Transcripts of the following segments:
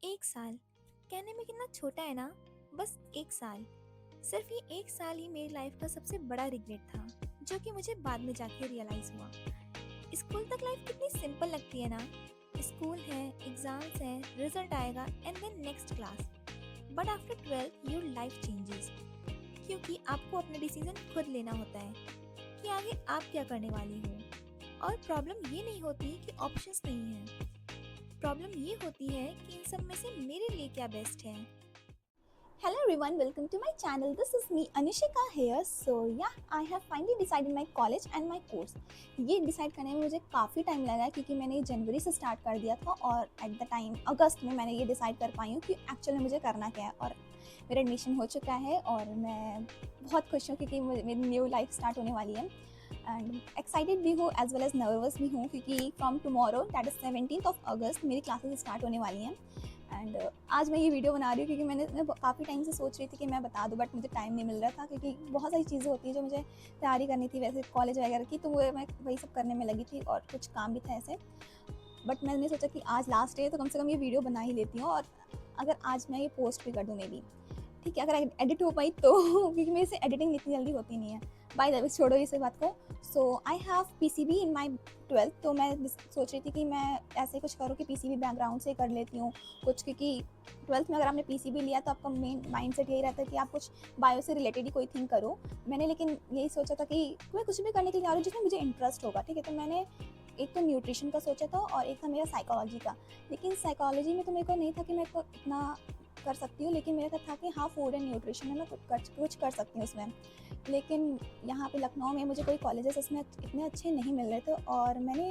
एक साल कहने में कितना छोटा है ना। बस एक साल। सिर्फ ये एक साल ही मेरी लाइफ का सबसे बड़ा रिग्रेट था, जो कि मुझे बाद में जाके रियलाइज हुआ। स्कूल तक लाइफ कितनी सिंपल लगती है ना। स्कूल है, एग्जाम्स है, रिजल्ट आएगा and then next class. But after 12 your life changes, क्योंकि आपको अपने डिसीजन खुद लेना होता है कि आगे आप क्या करने वाली हो। और प्रॉब्लम ये नहीं होती कि ऑप्शंस नहीं है, प्रॉब्लम ये होती है कि इन सब में से मेरे लिए क्या बेस्ट है। Hello everyone, welcome to my channel. This is me Anishika here. So yeah, I have finally decided my college and my course. ये डिसाइड करने में मुझे काफ़ी टाइम लगा है क्योंकि मैंने जनवरी से स्टार्ट कर दिया था और एट द टाइम अगस्त में मैंने ये डिसाइड कर पाई हूँ कि एक्चुअली में मुझे करना क्या है। और मेरा एडमिशन हो चुका है और मैं बहुत खुश हूँ क्योंकि मेरी न्यू लाइफ स्टार्ट होने वाली है। एंड एक्साइटेड भी हूँ एज वेल एज नर्वस भी हूँ क्योंकि from tomorrow that is 17th of अगस्त मेरी क्लासेस स्टार्ट होने वाली हैं। एंड आज मैं ये वीडियो बना रही हूँ क्योंकि मैं काफ़ी टाइम से सोच रही थी कि मैं बता दूँ, बट मुझे टाइम नहीं मिल रहा था क्योंकि बहुत सारी चीज़ें होती हैं जो मुझे तैयारी करनी थी वैसे कॉलेज वगैरह की, तो वो मैं वही सब करने में लगी थी और कुछ काम भी था ऐसे। बट मैंने सोचा कि आज लास्ट डे तो कम से कम ये वीडियो बना ही लेती हूँ, और अगर आज मैं ये पोस्ट भी कर दूँ मे बी ठीक है, अगर एडिट हो पाई तो क्योंकि मेरे से एडिटिंग इतनी जल्दी होती नहीं है। बाय द वे छोड़ो इस बात को। So I have PCB in my 12th, तो मैं सोच रही थी कि मैं ऐसे कुछ करूँ कि पीसीबी बैकग्राउंड से कर लेती हूँ कुछ, क्योंकि 12th में अगर आपने पीसीबी लिया तो आपका मेन माइंडसेट यही रहता है कि आप कुछ बायो से रिलेटेड ही कोई थिंग करो। मैंने लेकिन यही सोचा था कि मैं कुछ भी करने के लिए जा रही हूँ जिसमें मुझे इंटरेस्ट होगा, ठीक है। तो मैंने एक तो न्यूट्रिशन का सोचा था और एक था मेरा साइकोलॉजी का। लेकिन साइकोलॉजी में तो मेरे को नहीं था कि मैं तो इतना कर सकती हूँ, लेकिन मेरा था कि हाँ फूड एंड न्यूट्रिशन में मैं कुछ कर सकती हूँ उसमें। लेकिन यहाँ पे लखनऊ में मुझे कोई कॉलेजेस इसमें इतने अच्छे नहीं मिल रहे थे और मैंने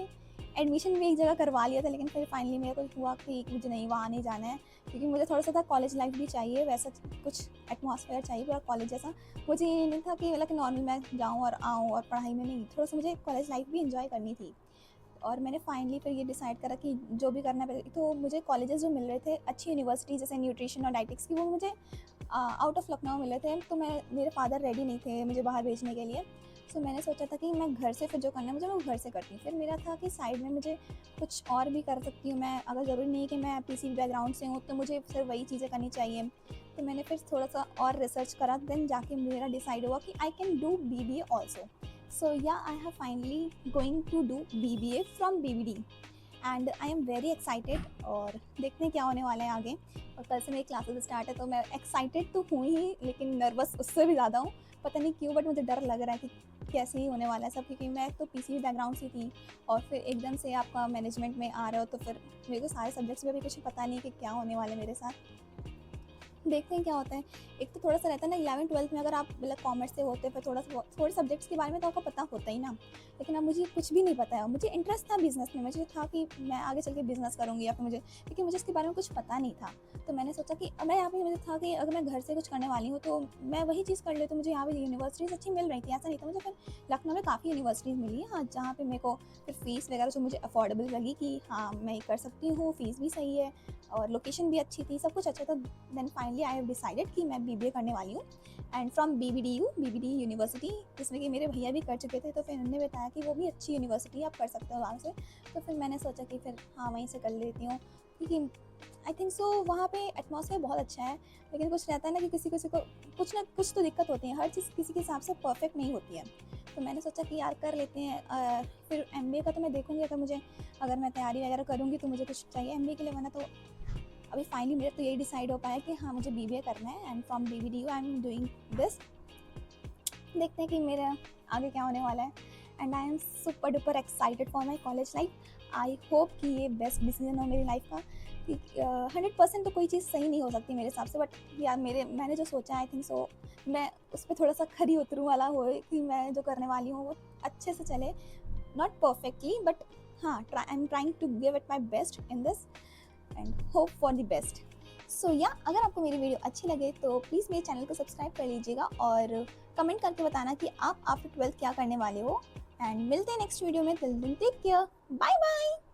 एडमिशन भी एक जगह करवा लिया था, लेकिन फिर फाइनली मेरे को हुआ कि मुझे नहीं वहाँ नहीं जाना है क्योंकि मुझे थोड़ा सा था कॉलेज लाइफ भी चाहिए, वैसा कुछ एटमॉस्फेयर चाहिए पूरा कॉलेज जैसा। मुझे ये नहीं था कि मतलब कि नॉर्मल मैं जाऊँ और आऊँ और पढ़ाई में नहीं, थोड़ा सा मुझे कॉलेज लाइफ भी इंजॉय करनी थी। और मैंने फाइनली फिर ये डिसाइड करा कि जो भी करना है, तो मुझे कॉलेजेस जो मिल रहे थे अच्छी यूनिवर्सिटी जैसे न्यूट्रिशन और डाइटिक्स की, वो मुझे आउट ऑफ लखनऊ मिल रहे थे। तो मेरे फादर रेडी नहीं थे मुझे बाहर भेजने के लिए। सो मैंने सोचा था कि मैं घर से फिर जो करना है मुझे मैं घर से करती हूँ। फिर मेरा था कि साइड में मुझे कुछ और भी कर सकती हूँ मैं, अगर ज़रूरी नहीं कि मैं पीसी बैकग्राउंड से हूँ तो मुझे फिर वही चीज़ें करनी चाहिए। तो मैंने फिर थोड़ा सा और रिसर्च करा, देन जाके मेरा डिसाइड हुआ कि I can do BBA also. So yeah, I have finally going to do BBA from BBD and I am very excited. और देखते हैं क्या होने वाला है आगे। और कल से मेरी क्लासेस स्टार्ट है तो मैं एक्साइटेड तो हूँ ही, लेकिन नर्वस उससे भी ज़्यादा हूँ। पता नहीं क्यों, बट मुझे डर लग रहा है कि कैसे ही होने वाला है सब, क्योंकि मैं तो पीसीबी बैकग्राउंड से थी और फिर एकदम से आपका मैनेजमेंट में आ रहे हो तो फिर मेरे को सारे सब्जेक्ट्स में भी कुछ पता नहीं कि क्या होने वाला है मेरे साथ। देखते हैं क्या होता है। एक तो थोड़ा सा रहता है ना 11th-12th में, अगर आप मतलब कॉमर्स से होते फिर थोड़े सब्जेक्ट्स के बारे में तो आपको पता होता ही ना। लेकिन अब मुझे कुछ भी नहीं पता है। मुझे इंटरेस्ट था बिजनेस में, मुझे था कि मैं आगे चल के बिजनेस करूँगी या फिर मुझे, लेकिन मुझे इसके बारे में कुछ पता नहीं था। तो मैंने सोचा कि मैं यहाँ पे मुझे था कि अगर मैं घर से कुछ करने वाली हूँ तो मैं वही चीज़ कर लेती हूँ। मुझे यहाँ पे यूनिवर्सिटीज़ अच्छी मिल रही थी, ऐसा नहीं था। मुझे फिर लखनऊ में काफ़ी यूनिवर्सिटीज़ मिली हाँ, जहाँ पे मेरे को फिर फीस वगैरह जो मुझे अफोर्डेबल लगी कि हाँ मैं ये कर सकती हूँ, फीस भी सही है और लोकेशन भी अच्छी थी, सब कुछ अच्छा था। Then finally I have decided कि मैं बीबीए करने वाली हूँ एंड फ्रॉम बीबीडी यूनिवर्सिटी, जिसमें कि मेरे भैया भी कर चुके थे। तो फिर उन्होंने बताया कि वो भी अच्छी यूनिवर्सिटी है, आप कर सकते हो वहाँ से। तो फिर मैंने सोचा कि फिर हाँ वहीं से कर लेती हूँ, क्योंकि आई थिंक सो वहाँ पे एटमॉस्फेयर बहुत अच्छा है। लेकिन कुछ रहता है ना कि किसी किसी को कुछ ना कुछ तो दिक्कत होती है, हर चीज़ किसी के हिसाब से परफेक्ट नहीं होती है। तो मैंने सोचा कि यार कर लेते हैं। फिर एमबीए का तो मैं देखूँगी, अगर मैं तैयारी वगैरह करूँगी तो मुझे कुछ चाहिए एमबीए के लिए, वरना तो अभी फाइनली मेरा तो यही डिसाइड हो पाया कि हाँ मुझे बीबीए करना है and from BBDU I am doing this. देखते हैं कि मेरा आगे क्या होने वाला है। And I am super duper excited for my college life. I hope कि ये बेस्ट डिसीजन हो मेरी लाइफ का। 100% तो कोई चीज़ सही नहीं हो सकती मेरे हिसाब से, बट यार मैंने जो सोचा आई थिंक सो मैं उस पर थोड़ा सा खरी उतरूँ वाला हो कि मैं जो करने वाली हूँ वो अच्छे से चले। नॉट परफेक्टली बट हाँ, I am trying to give it my best in this and hope for the best. So या अगर आपको मेरी वीडियो अच्छी लगे तो प्लीज़ मेरे चैनल को सब्सक्राइब कर लीजिएगा और कमेंट करके बताना कि आप आफ्टर 12th क्या करने वाले हो। एंड मिलते हैं नेक्स्ट वीडियो में। Till then take care, bye bye.